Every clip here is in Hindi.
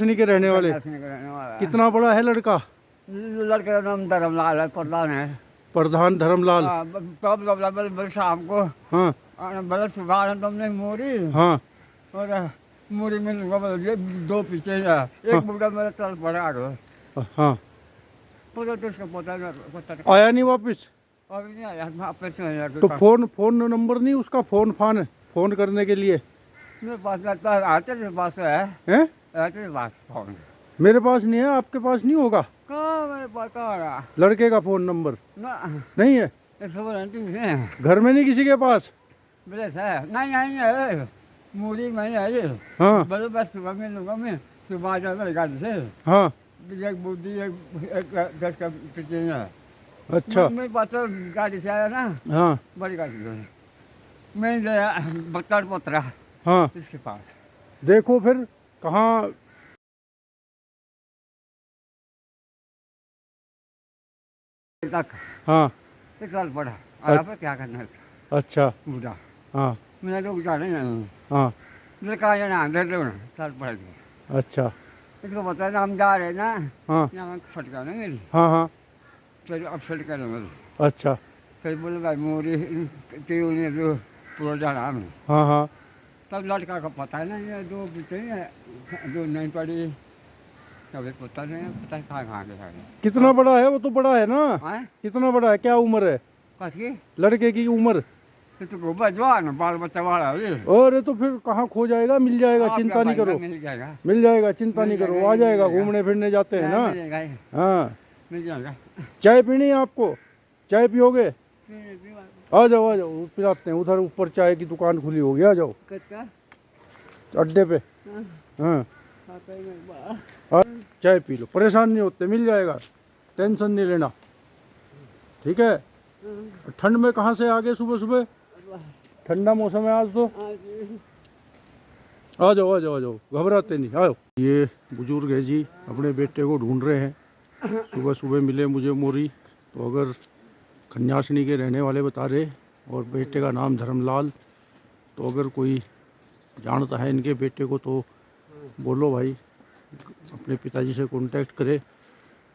खन्यासनी के रहने वाले। खन्यासनी का रहने वाला है। कितना बड़ा है लड़का? लड़के का नाम धर्मलाल है, प्रधान है। प्रधान धर्मलाल। हाँ, कब कब बल शाम को हाँ बल सुबह तुमने मोरी हाँ और मुड़ी में ये दो पीछे है, एक बूढ़ा मेरा चल पड़ा आगे। हाँ। पता तो उसका पता आया नहीं वापस? अभी नहीं आया, वापस नहीं आया। तो फोन नंबर नहीं उसका? फोन करने के लिए मेरे पास लगता है आते के पास है, हैं? आते के पास फोन मेरे पास नहीं है, आपके पास नहीं होगा? कहाँ मेरे पास कहाँ रहा लड़के का फोन नंबर ना, नहीं है? घर में नहीं किसी के पास? ब्रेस है नहीं, नहीं है मूरी में है ये। हाँ बस बस सुबह में लूँगा मैं, सुबह जाकर गाड़ी से हाँ। एक बुद्धि एक 10 का पीछे है। अच्छा मेरे पास तो गाड़ी से आया ना, हाँ बड़ी गाड़ी से मैं गया बत्तर पोतरा हाँ। इसके पास। देखो फिर कहाँ तक हाँ। एक साल पढ़ा और आप क्या करना है अच्छा बूढ़ा। हाँ मैंने तो उठा नहीं हाँ। मेरे कहा जाना दे दो ना, साल पढ़ गया। अच्छा इसको पता है हम जा रहे ना, हाँ यहाँ फटका ना मेरी, हाँ हाँ। फिर अब फटका ना मेरी। अच्छा फिर बोले भाई मोरी तीन ने दो पूरा जाना हमने। हाँ हाँ। तब लड़का का पता है ना, ये दो पीछे दो नहीं पड़ी, अभी पता नहीं पता है कहाँ गया। कितना बड़ा है वो? तो बड़ा है ना। हाँ कितना बड़ा है? क्या उम्र है कसकी लड़के की? उम्र तो गोबर जवान बाल बच्चा वाला है। और तो फिर कहाँ खो जाएगा? मिल जाएगा, चिंता नहीं करो। मिल जाएगा, मिल जाएगा, चिंता नहीं करो। आ जाएगा, मिल जाएगा। घूमने फिरने जाते हैं ना। मिल जाएगा, हाँ। मिल जाएगा। चाय पीनी है आपको? चाय पियोगे? आ जाओ पिलाते हैं। उधर ऊपर चाय की दुकान खुली होगी, आ जाओ अड्डे पे। हाँ चाय पी लो, परेशान नहीं होते, मिल जाएगा, टेंशन नहीं लेना। ठीक है। ठंड में कहाँ से आ गए सुबह सुबह? ठंडा मौसम है आज तो। आ जाओ घबराते नहीं, आओ। ये बुजुर्ग है जी, अपने बेटे को ढूंढ रहे हैं। सुबह सुबह मिले मुझे मोरी, तो अगर खन्यासनी के रहने वाले बता रहे, और बेटे का नाम धर्मलाल। तो अगर कोई जानता है इनके बेटे को तो बोलो भाई, अपने पिताजी से कांटेक्ट करे,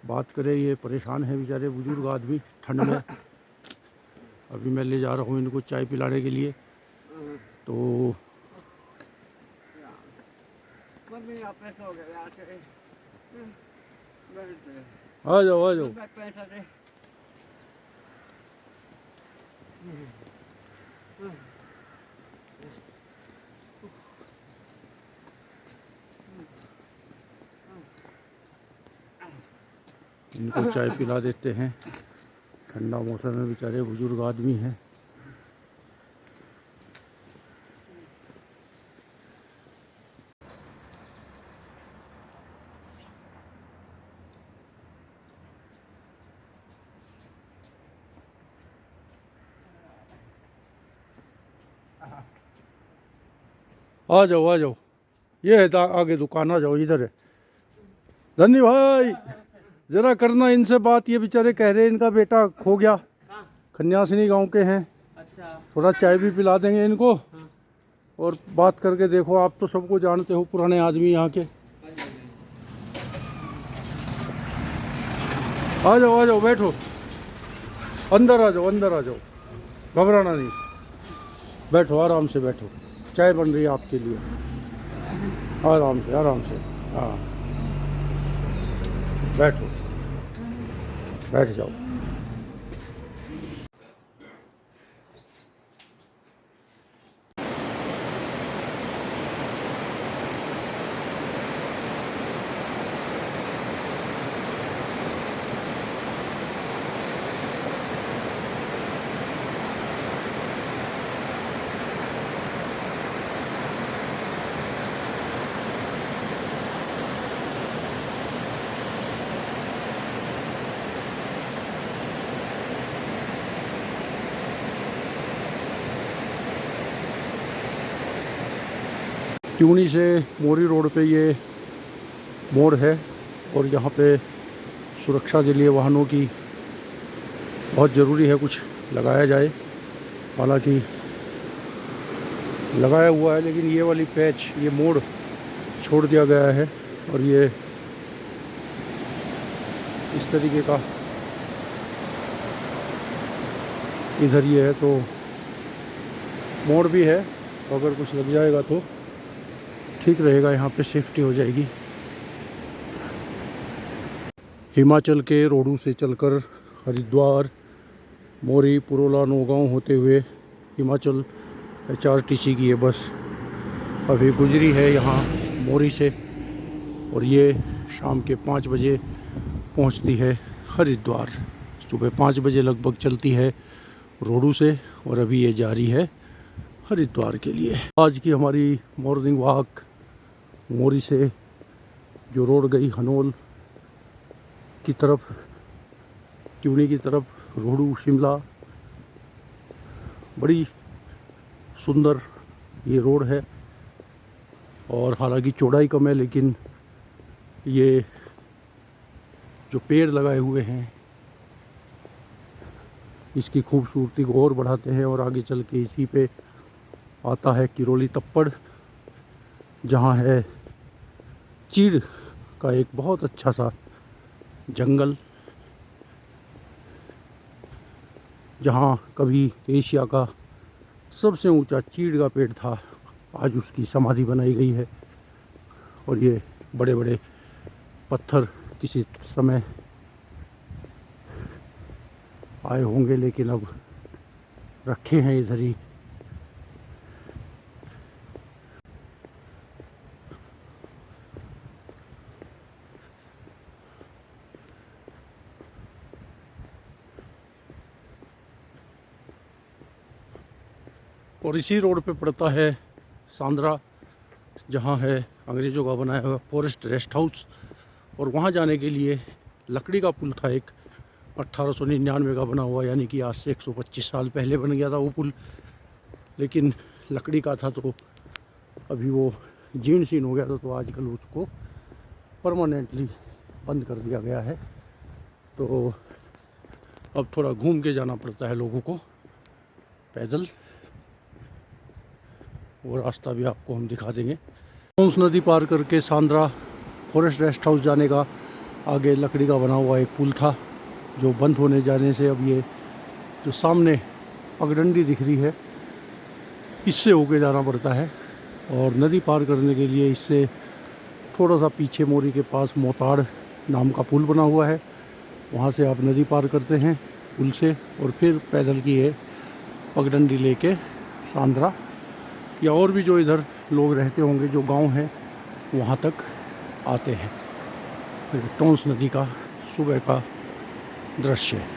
बात करे। ये परेशान है बेचारे बुजुर्ग आदमी ठंड में। अभी मैं ले जा रहा हूँ इनको चाय पिलाने के लिए। तो आ जाओ इनको चाय पिला देते हैं। ठंडा मौसम में बेचारे बुजुर्ग आदमी हैं। आ जाओ ये है आगे दुकान, आ जाओ, इधर है। धनी भाई जरा करना इनसे बात, ये बेचारे कह रहे हैं इनका बेटा खो गया। खन्यासनी गांव के हैं। अच्छा थोड़ा चाय भी पिला देंगे इनको। और बात करके देखो, आप तो सबको जानते हो, पुराने आदमी यहाँ के। आ जाओ बैठो, अंदर आ जाओ, घबराना नहीं। बैठो, आराम से बैठो, चाय बन रही है आपके लिए। आराम से हाँ, बैठ जाओ। ट्यूनी से मोरी रोड पे ये मोड़ है, और यहाँ पे सुरक्षा के लिए वाहनों की बहुत ज़रूरी है कुछ लगाया जाए। हालांकि लगाया हुआ है, लेकिन ये वाली पैच, ये मोड़ छोड़ दिया गया है। और ये इस तरीके का इधर ये है, तो मोड़ भी है, तो अगर कुछ लग जाएगा तो ठीक रहेगा, यहाँ पे सेफ्टी हो जाएगी। हिमाचल के रोडू से चलकर हरिद्वार, मोरी, पुरोला, नौगांव होते हुए हिमाचल HRTC की ये बस अभी गुजरी है यहाँ मोरी से, और ये शाम के 5 बजे पहुँचती है हरिद्वार। सुबह 5 बजे लगभग चलती है रोडू से, और अभी ये जा रही है हरिद्वार के लिए। आज की हमारी मॉर्निंग वॉक मोरी से जो रोड गई हनोल की तरफ, ट्यूनी की तरफ, रोडू, शिमला, बड़ी सुंदर ये रोड है। और हालांकि चौड़ाई कम है, लेकिन ये जो पेड़ लगाए हुए हैं इसकी खूबसूरती को और बढ़ाते हैं। और आगे चल के इसी पे आता है किरोली तप्पड़, जहाँ है चीड़ का एक बहुत अच्छा सा जंगल, जहाँ कभी एशिया का सबसे ऊंचा चीड़ का पेड़ था, आज उसकी समाधि बनाई गई है। और ये बड़े बड़े पत्थर किसी समय आए होंगे, लेकिन अब रखे हैं इधर ही। और इसी रोड पे पड़ता है सांद्रा, जहाँ है अंग्रेज़ों का बनाया हुआ फॉरेस्ट रेस्ट हाउस। और वहाँ जाने के लिए लकड़ी का पुल था एक, 1899 का बना हुआ, यानी कि आज से 125 साल पहले बन गया था वो पुल, लेकिन लकड़ी का था तो अभी वो जीर्ण शीर्ण हो गया था, तो आजकल उसको परमानेंटली बंद कर दिया गया है। तो अब थोड़ा घूम के जाना पड़ता है लोगों को पैदल, वो रास्ता भी आपको हम दिखा देंगे। टोंस नदी पार करके सांद्रा फॉरेस्ट रेस्ट हाउस जाने का आगे लकड़ी का बना हुआ एक पुल था, जो बंद होने जाने से अब ये जो सामने पगडंडी दिख रही है, इससे होके जाना पड़ता है। और नदी पार करने के लिए इससे थोड़ा सा पीछे मोरी के पास मोताड़ नाम का पुल बना हुआ है, वहाँ से आप नदी पार करते हैं पुल से, और फिर पैदल की ये पगडंडी लेके सांद्रा या और भी जो इधर लोग रहते होंगे जो गांव हैं वहाँ तक आते हैं। टोंस नदी का सुबह का दृश्य है।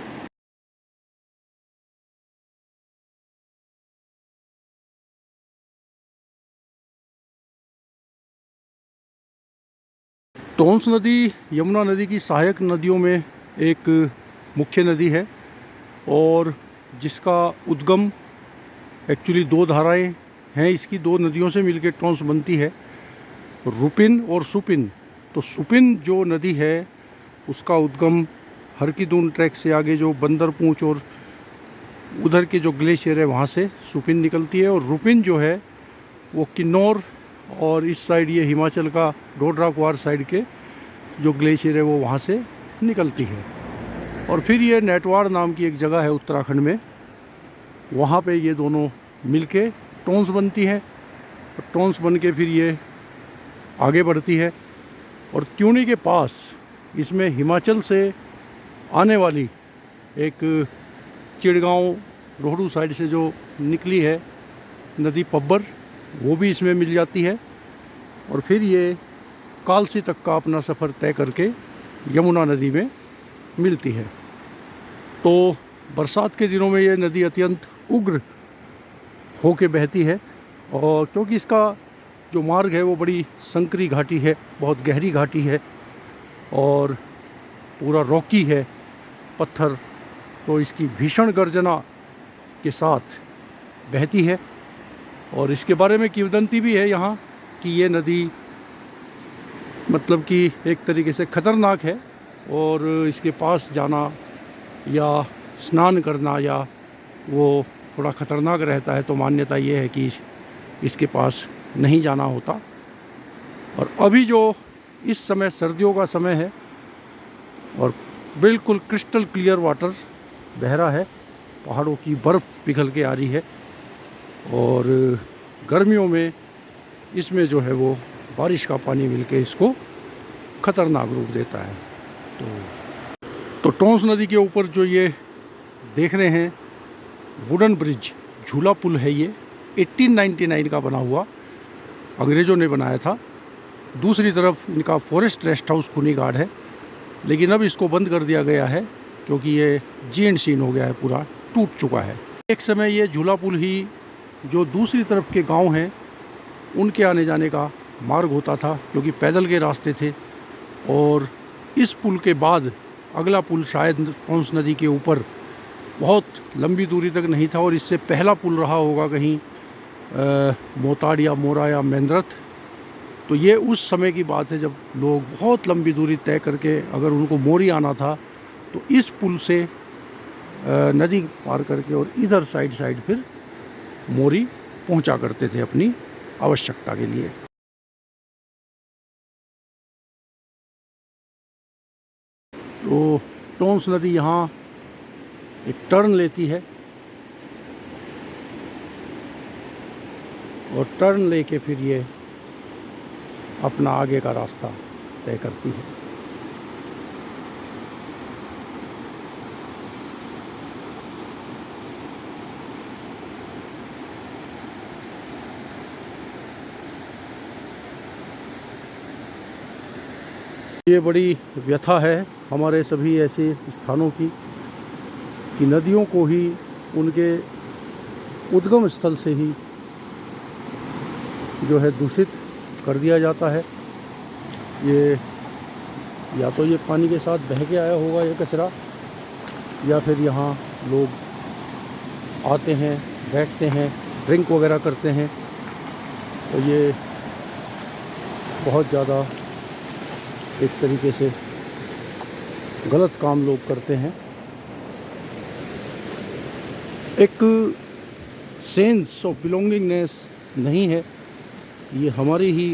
टोंस नदी यमुना नदी की सहायक नदियों में एक मुख्य नदी है, और जिसका उद्गम एक्चुअली 2 धाराएं हैं इसकी, 2 नदियों से मिलकर टोंस बनती है, रुपिन और सुपिन। तो सुपिन जो नदी है उसका उद्गम हरकीदून ट्रैक से आगे जो बंदर पूंछ और उधर के जो ग्लेशियर है वहाँ से सुपिन निकलती है, और रुपिन जो है वो किन्नौर और इस साइड ये हिमाचल का डोडरा कुआर साइड के जो ग्लेशियर है वो वहाँ से निकलती है। और फिर ये नेटवाड़ नाम की एक जगह है उत्तराखंड में, वहाँ पे ये दोनों मिलके टोंस बनती है। टोंस बन के फिर ये आगे बढ़ती है, और ट्यूनी के पास इसमें हिमाचल से आने वाली एक चिड़गांव रोहडू साइड से जो निकली है नदी पब्बर, वो भी इसमें मिल जाती है। और फिर ये कालसी तक का अपना सफ़र तय करके यमुना नदी में मिलती है। तो बरसात के दिनों में ये नदी अत्यंत उग्र होके बहती है, और क्योंकि इसका जो मार्ग है वो बड़ी संकरी घाटी है, बहुत गहरी घाटी है और पूरा रॉकी है पत्थर, तो इसकी भीषण गर्जना के साथ बहती है। और इसके बारे में किंवदंती भी है यहाँ कि ये नदी मतलब कि एक तरीके से ख़तरनाक है, और इसके पास जाना या स्नान करना या वो थोड़ा ख़तरनाक रहता है। तो मान्यता ये है कि इसके पास नहीं जाना होता। और अभी जो इस समय सर्दियों का समय है और बिल्कुल क्रिस्टल क्लियर वाटर बह रहा है, पहाड़ों की बर्फ़ पिघल के आ रही है। और गर्मियों में इसमें जो है वो बारिश का पानी मिलके इसको ख़तरनाक रूप देता है। तो टोंस नदी के ऊपर जो ये देख रहे हैं वुडन ब्रिज, झूला पुल है, ये 1899 का बना हुआ, अंग्रेज़ों ने बनाया था। दूसरी तरफ इनका फॉरेस्ट रेस्ट हाउस खुनीगाड है, लेकिन अब इसको बंद कर दिया गया है क्योंकि ये जी एंड सीन हो गया है, पूरा टूट चुका है। एक समय ये झूला पुल ही जो दूसरी तरफ के गांव हैं उनके आने जाने का मार्ग होता था, क्योंकि पैदल के रास्ते थे। और इस पुल के बाद अगला पुल शायद टोंस नदी के ऊपर बहुत लंबी दूरी तक नहीं था, और इससे पहला पुल रहा होगा कहीं मोताड़ या मोरा या मेंद्रथ। तो ये उस समय की बात है जब लोग बहुत लंबी दूरी तय करके अगर उनको मोरी आना था तो इस पुल से नदी पार करके और इधर साइड फिर मोरी पहुंचा करते थे अपनी आवश्यकता के लिए। तो टोंस नदी यहाँ एक टर्न लेती है और टर्न लेके फिर ये अपना आगे का रास्ता तय करती है। ये बड़ी व्यथा है हमारे सभी ऐसे स्थानों की कि नदियों को ही उनके उद्गम स्थल से ही जो है दूषित कर दिया जाता है। ये या तो ये पानी के साथ बह के आया होगा ये कचरा, या फिर यहाँ लोग आते हैं, बैठते हैं, ड्रिंक वगैरह करते हैं। तो ये बहुत ज़्यादा एक तरीके से गलत काम लोग करते हैं। एक सेंस ऑफ बिलोंगिंगनेस नहीं है, ये हमारी ही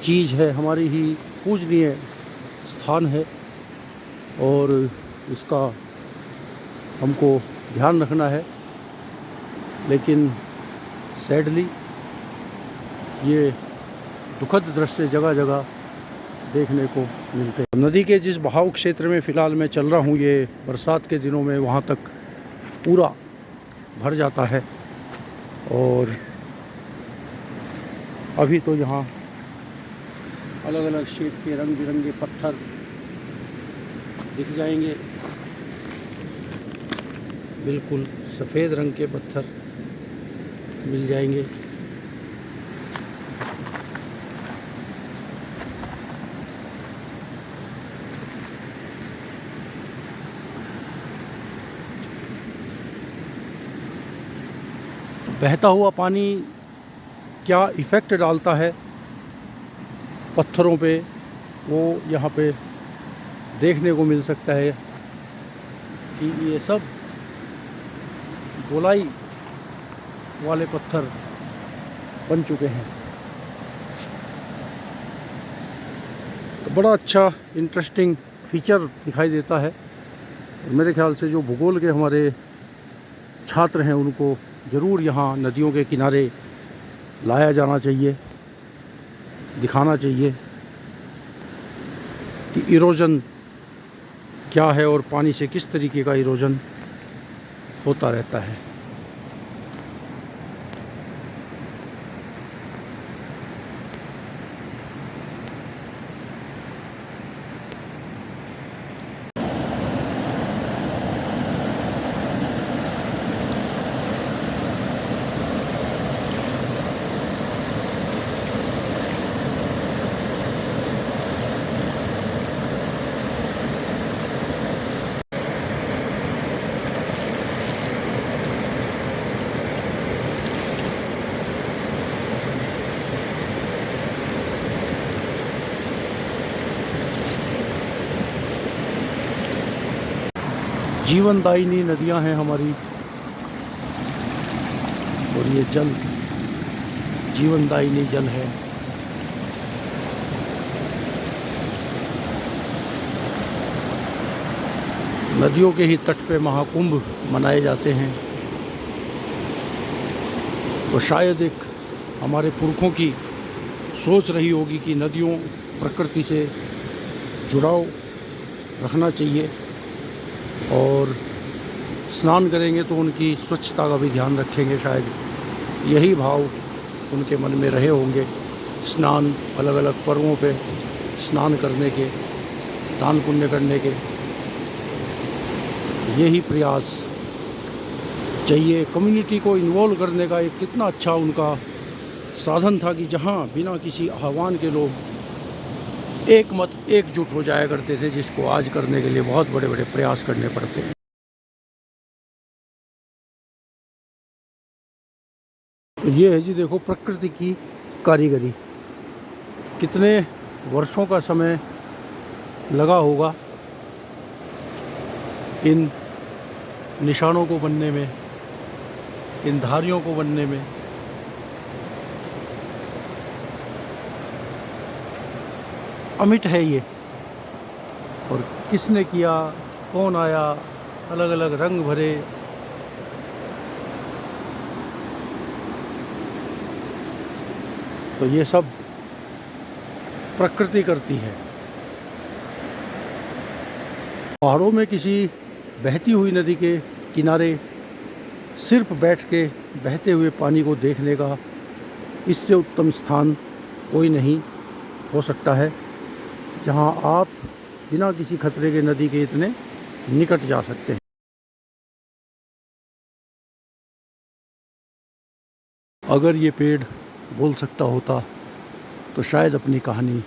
चीज़ है, हमारी ही पूजनीय स्थान है और इसका हमको ध्यान रखना है। लेकिन सैडली ये दुखद दृश्य जगह जगह देखने को मिलते हैं। नदी के जिस बहाव क्षेत्र में फ़िलहाल मैं चल रहा हूँ, ये बरसात के दिनों में वहाँ तक पूरा भर जाता है। और अभी तो यहाँ अलग अलग शेड के रंग बिरंगे पत्थर दिख जाएंगे, बिल्कुल सफ़ेद रंग के पत्थर मिल जाएंगे। बहता हुआ पानी क्या इफ़ेक्ट डालता है पत्थरों पे, वो यहाँ पे देखने को मिल सकता है कि ये सब गोलाई वाले पत्थर बन चुके हैं। तो बड़ा अच्छा इंटरेस्टिंग फीचर दिखाई देता है। मेरे ख्याल से जो भूगोल के हमारे छात्र हैं उनको ज़रूर यहाँ नदियों के किनारे लाया जाना चाहिए, दिखाना चाहिए कि इरोजन क्या है और पानी से किस तरीके का इरोजन होता रहता है। जीवनदायिनी नदियां हैं हमारी, और ये जल जीवनदायिनी जल है। नदियों के ही तट पे महाकुंभ मनाए जाते हैं। तो शायद एक हमारे पुरखों की सोच रही होगी कि नदियों प्रकृति से जुड़ाव रखना चाहिए और स्नान करेंगे तो उनकी स्वच्छता का भी ध्यान रखेंगे। शायद यही भाव उनके मन में रहे होंगे। स्नान अलग अलग पर्वों पे स्नान करने के, दान पुण्य करने के, यही प्रयास चाहिए। कम्युनिटी को इन्वॉल्व करने का एक कितना अच्छा उनका साधन था कि जहाँ बिना किसी आह्वान के लोग एक मत एकजुट हो जाया करते थे, जिसको आज करने के लिए बहुत बड़े बड़े प्रयास करने पड़ते हैं। तो ये है जी, देखो प्रकृति की कारीगरी, कितने वर्षों का समय लगा होगा इन निशानों को बनने में, इन धारियों को बनने में। अमिट है ये, और किसने किया, कौन आया, अलग अलग रंग भरे। तो ये सब प्रकृति करती है। पहाड़ों में किसी बहती हुई नदी के किनारे सिर्फ बैठ के बहते हुए पानी को देखने का इससे उत्तम स्थान कोई नहीं हो सकता है, जहां आप बिना किसी खतरे के नदी के इतने निकट जा सकते हैं। अगर ये पेड़ बोल सकता होता तो शायद अपनी कहानी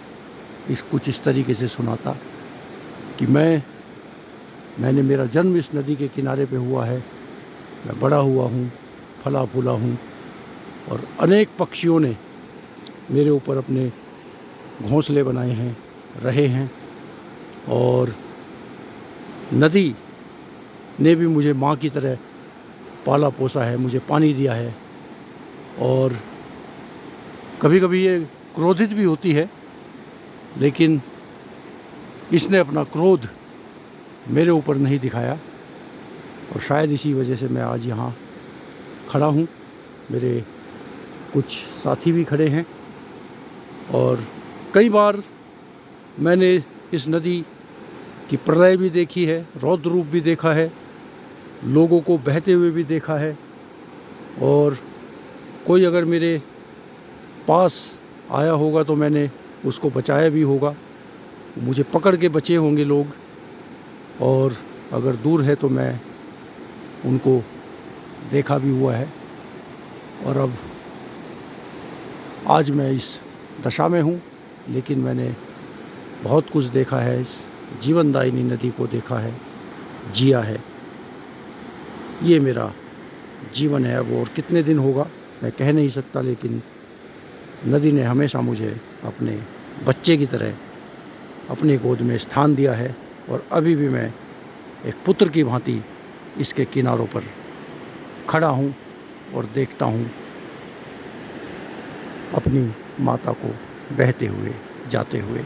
कुछ इस तरीके से सुनाता कि मैंने मेरा जन्म इस नदी के किनारे पे हुआ है, मैं बड़ा हुआ हूँ, फला फूला हूँ, और अनेक पक्षियों ने मेरे ऊपर अपने घोंसले बनाए हैं, रहे हैं, और नदी ने भी मुझे माँ की तरह पाला पोसा है, मुझे पानी दिया है। और कभी कभी ये क्रोधित भी होती है, लेकिन इसने अपना क्रोध मेरे ऊपर नहीं दिखाया, और शायद इसी वजह से मैं आज यहाँ खड़ा हूँ। मेरे कुछ साथी भी खड़े हैं, और कई बार मैंने इस नदी की प्रलय भी देखी है, रौद्र रूप भी देखा है, लोगों को बहते हुए भी देखा है, और कोई अगर मेरे पास आया होगा तो मैंने उसको बचाया भी होगा, मुझे पकड़ के बचे होंगे लोग, और अगर दूर है तो मैं उनको देखा भी हुआ है। और अब आज मैं इस दशा में हूँ, लेकिन मैंने बहुत कुछ देखा है, इस जीवनदायिनी नदी को देखा है, जिया है। ये मेरा जीवन है। अब और कितने दिन होगा मैं कह नहीं सकता, लेकिन नदी ने हमेशा मुझे अपने बच्चे की तरह अपनी गोद में स्थान दिया है, और अभी भी मैं एक पुत्र की भांति इसके किनारों पर खड़ा हूँ और देखता हूँ अपनी माता को बहते हुए जाते हुए।